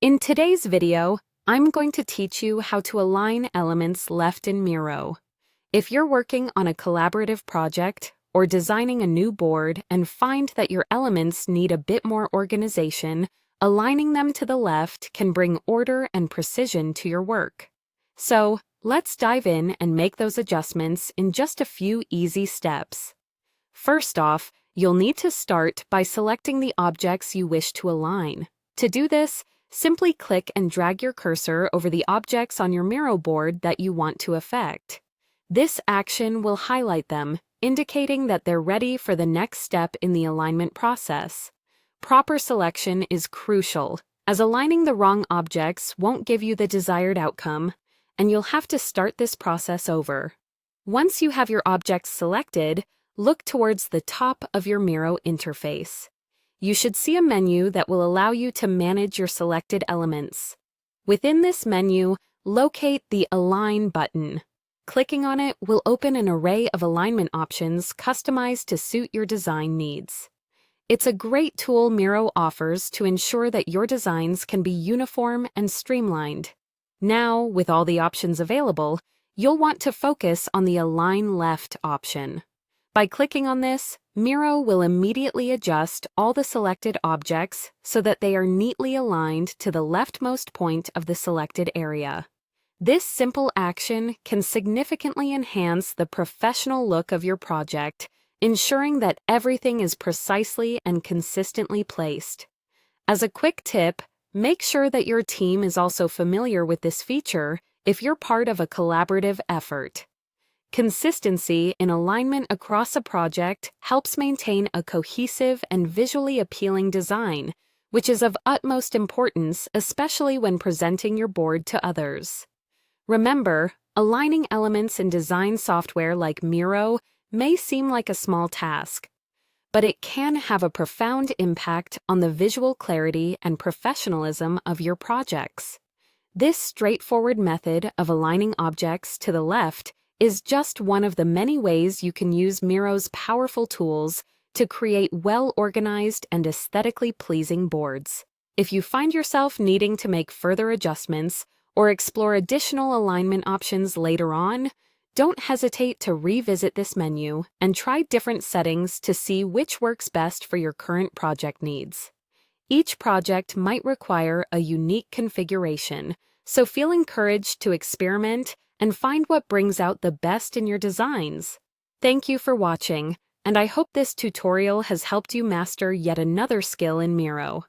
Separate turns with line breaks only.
In today's video, I'm going to teach you how to align elements left in Miro. If you're working on a collaborative project or designing a new board and find that your elements need a bit more organization, aligning them to the left can bring order and precision to your work. So, let's dive in and make those adjustments in just a few easy steps. First off, you'll need to start by selecting the objects you wish to align. To do this, simply click and drag your cursor over the objects on your Miro board that you want to affect. This action will highlight them, indicating that they're ready for the next step in the alignment process. Proper selection is crucial, as aligning the wrong objects won't give you the desired outcome, and you'll have to start this process over. Once you have your objects selected, look towards the top of your Miro interface. You should see a menu that will allow you to manage your selected elements. Within this menu, locate the Align button. Clicking on it will open an array of alignment options customized to suit your design needs. It's a great tool Miro offers to ensure that your designs can be uniform and streamlined. Now, with all the options available, you'll want to focus on the Align Left option. By clicking on this, Miro will immediately adjust all the selected objects so that they are neatly aligned to the leftmost point of the selected area. This simple action can significantly enhance the professional look of your project, ensuring that everything is precisely and consistently placed. As a quick tip, make sure that your team is also familiar with this feature if you're part of a collaborative effort. Consistency in alignment across a project helps maintain a cohesive and visually appealing design, which is of utmost importance, especially when presenting your board to others. Remember, aligning elements in design software like Miro may seem like a small task, but it can have a profound impact on the visual clarity and professionalism of your projects. This straightforward method of aligning objects to the left is just one of the many ways you can use Miro's powerful tools to create well-organized and aesthetically pleasing boards. If you find yourself needing to make further adjustments or explore additional alignment options later on, don't hesitate to revisit this menu and try different settings to see which works best for your current project needs. Each project might require a unique configuration, so feel encouraged to experiment and find what brings out the best in your designs. Thank you for watching, and I hope this tutorial has helped you master yet another skill in Miro.